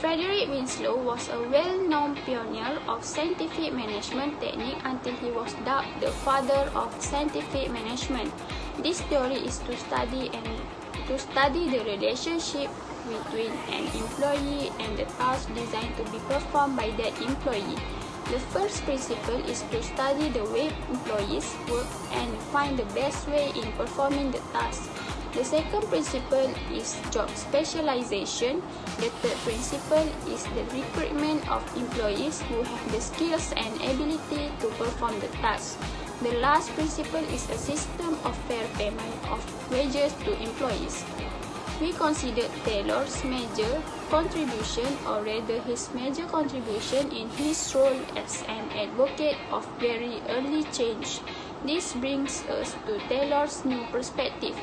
Frederick Winslow was a well-known pioneer of scientific management technique until he was dubbed the father of scientific management. This theory is to study the relationship between an employee and the task designed to be performed by that employee. The first principle is to study the way employees work and find the best way in performing the task. The second principle is job specialization. The third principle is the recruitment of employees who have the skills and ability to perform the task. The last principle is a system of fair payment of wages to employees. We considered Taylor's major contribution, or rather his major contribution in his role as an advocate of very early change. This brings us to Taylor's new perspective,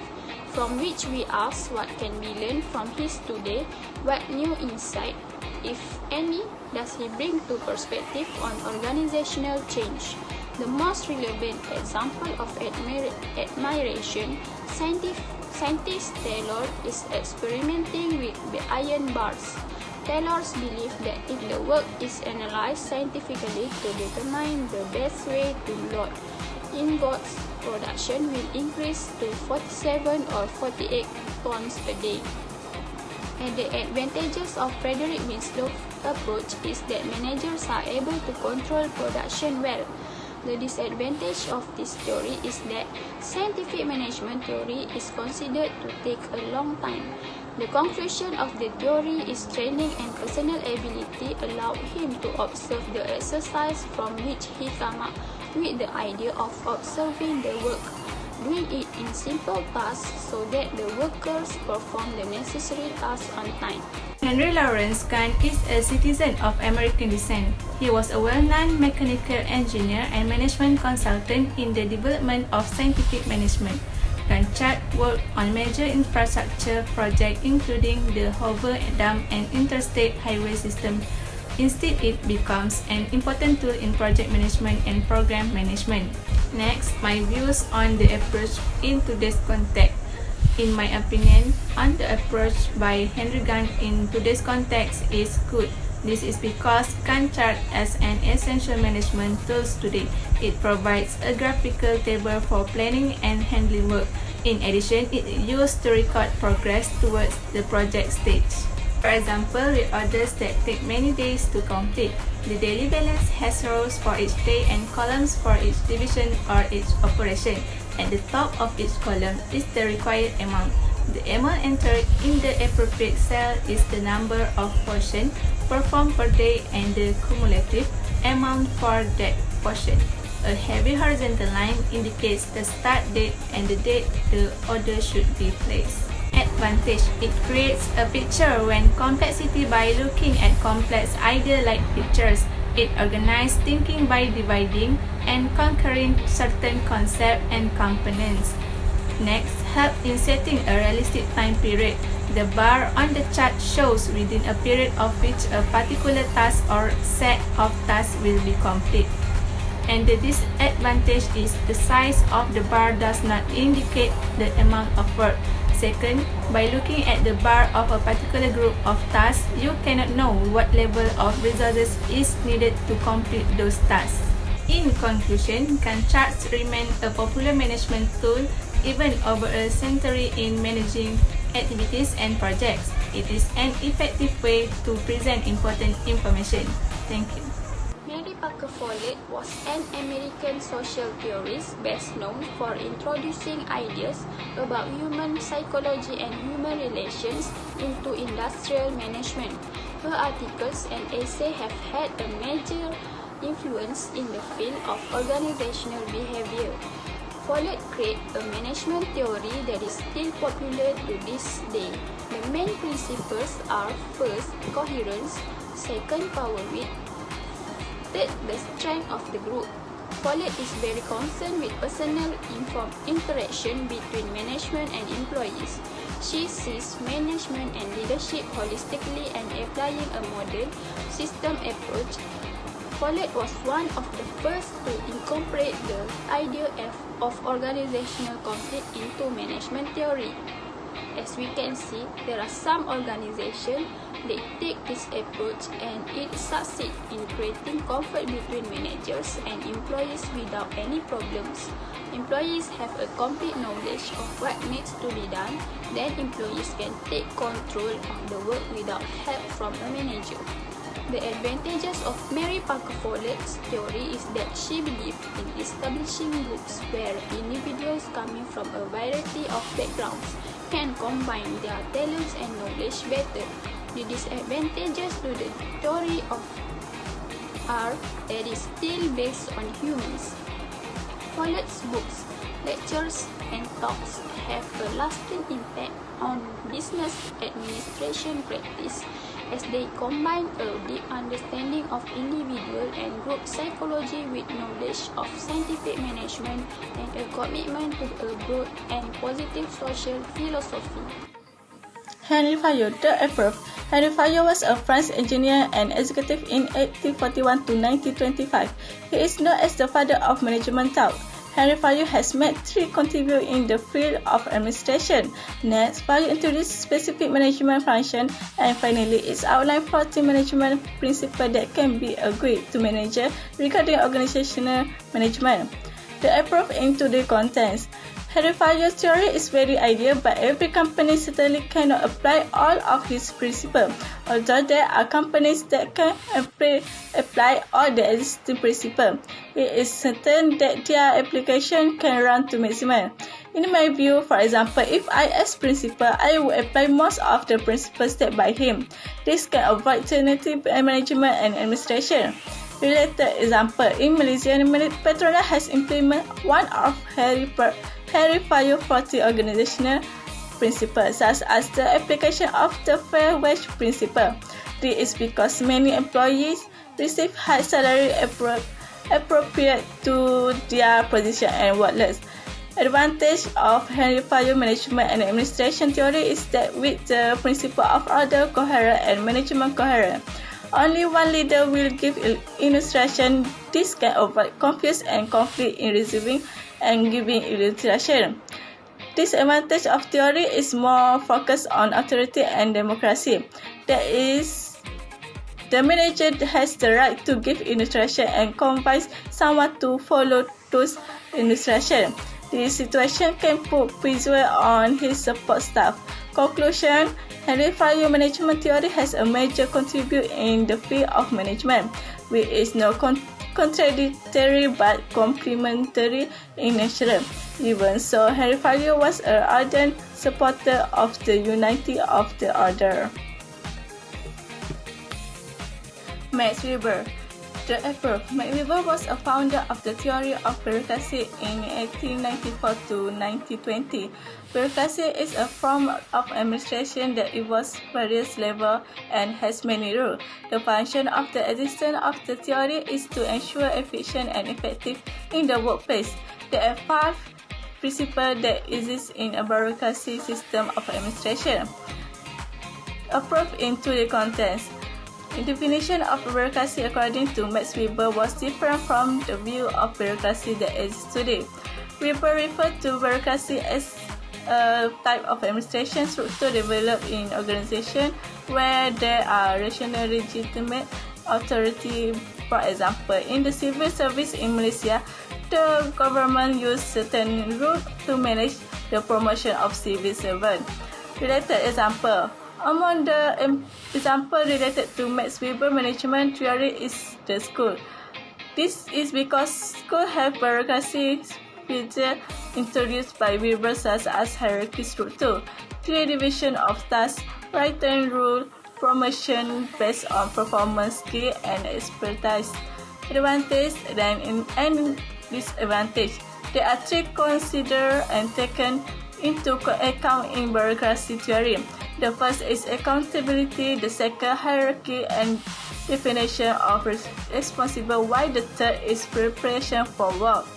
from which we ask what can be learned from his today, what new insight, if any, does he bring to perspective on organizational change. The most relevant example of admiration, scientist Taylor is experimenting with the iron bars. Taylor's belief that if the work is analyzed scientifically to determine the best way to load ingots, production will increase to 47 or 48 tons per day. And the advantages of Frederick Winslow's approach is that managers are able to control production well. The disadvantage of this theory is that scientific management theory is considered to take a long time. The conclusion of the theory is training and personal ability allowed him to observe the exercise, from which he came up with the idea of observing the work, doing it in simple tasks so that the workers perform the necessary tasks on time. Henry Lawrence Kahn is a citizen of American descent. He was a well-known mechanical engineer and management consultant in the development of scientific management. Kahn worked on major infrastructure projects including the Hoover Dam and interstate highway system. Instead, it becomes an important tool in project management and program management. Next, my views on the approach in today's context. In my opinion, on the approach by Henry Kahn in today's context is good. This is because Kahn chart as an essential management tool today. It provides a graphical table for planning and handling work. In addition, it is used to record progress towards the project stage. For example, with orders that take many days to complete, the daily balance has rows for each day and columns for each division or each operation. At the top of each column is the required amount. The amount entered in the appropriate cell is the number of portions performed per day and the cumulative amount for that portion. A heavy horizontal line indicates the start date and the date the order should be placed. Advantage: it creates a picture when complexity by looking at complex idea-like pictures. It organizes thinking by dividing and conquering certain concepts and components. Next, help in setting a realistic time period. The bar on the chart shows within a period of which a particular task or set of tasks will be complete. And the disadvantage is the size of the bar does not indicate the amount of work. Second, by looking at the bar of a particular group of tasks, you cannot know what level of resources is needed to complete those tasks. In conclusion, Gantt charts remain a popular management tool even over a century in managing activities and projects. It is an effective way to present important information. Thank you. Mary Parker Follett was an American social theorist best known for introducing ideas about human psychology and human relations into industrial management. Her articles and essays have had a major influence in the field of organizational behavior. Follett created a management theory that is still popular to this day. The main principles are: first, coherence; second, power width; third, the strength of the group. Follett is very concerned with personal interaction between management and employees. She sees management and leadership holistically and applying a model system approach. Follett was one of the first to incorporate the idea of organizational conflict into management theory. As we can see, there are some organizations They take this approach and it succeeds in creating comfort between managers and employees without any problems. Employees have a complete knowledge of what needs to be done, then employees can take control of the work without help from a manager. The advantages of Mary Parker Follett's theory is that she believed in establishing groups where individuals coming from a variety of backgrounds can combine their talents and knowledge better. The disadvantages to the theory are that it is still based on humans. Follett's books, lectures, and talks have a lasting impact on business administration practice, as they combine a deep understanding of individual and group psychology with knowledge of scientific management and a commitment to a broad and positive social philosophy. Henry Fayol, the Emperor. Henry Fayol was a French engineer and executive in 1841 to 1925. He is known as the father of management thought. Henry Fayol has made 3 contributions in the field of administration. Next, Fayol introduced specific management function, and finally, it outlined 40 management principles that can be agreed to manager regarding organizational management. The approach into the contents. Henry Fayol's theory is very ideal, but every company certainly cannot apply all of his principles, although there are companies that can apply all the existing principles. It is certain that their application can run to maximum. In my view, for example, if I as principal, I would apply most of the principles set by him. This can avoid alternative management and administration. Related example, in Malaysia, Petronas has implemented one of Henry Fayol's 40 organizational principles, such as the application of the fair wage principle. This is because many employees receive high salary appropriate to their position and workloads. Advantage of Henry Fayol management and administration theory is that with the principle of order coherent and management coherent, only one leader will give instruction. This can avoid confusion and conflict in receiving and giving instruction. This advantage of theory is more focused on authority and democracy. That is, the manager has the right to give instruction and convince someone to follow those instructions. This situation can put pressure on his support staff. Conclusion: Henry Fayol management theory has a major contribution in the field of management, which is not contradictory but complementary in nature. Even so, Henry Fayol was an ardent supporter of the unity of the order. Max Weber, the Emperor. Max Weber was a founder of the theory of bureaucracy in 1894 to 1920. Bureaucracy is a form of administration that involves various levels and has many rules. The function of the existence of the theory is to ensure efficient and effective in the workplace. There are 5 principles that exist in a bureaucracy system of administration. Approach into the contents. The definition of bureaucracy according to Max Weber was different from the view of bureaucracy that exists today. Weber referred to bureaucracy as a type of administration structure developed in organizations where there are rational legitimate authority. For example, in the civil service in Malaysia, the government used certain rules to manage the promotion of civil servants. Related example. Among the examples related to Max Weber management theory is the school. This is because schools have bureaucracy features introduced by Weber, such as hierarchy structure, clear division of tasks, written rule, promotion based on performance, skill, and expertise. Advantage and disadvantage. There are 3 considered and taken into account in bureaucracy theory. The first is accountability, the second hierarchy and definition of responsible, while the third is preparation for work.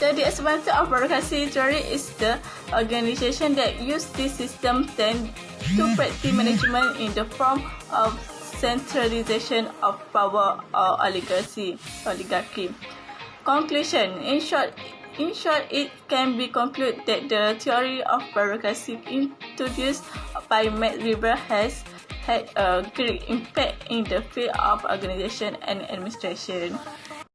The disadvantage of bureaucracy theory is the organization that use this system tend to practice management in the form of centralization of power or oligarchy. Conclusion. In short, it can be concluded that the theory of bureaucracy introduced by Max Weber has had a great impact in the field of organization and administration.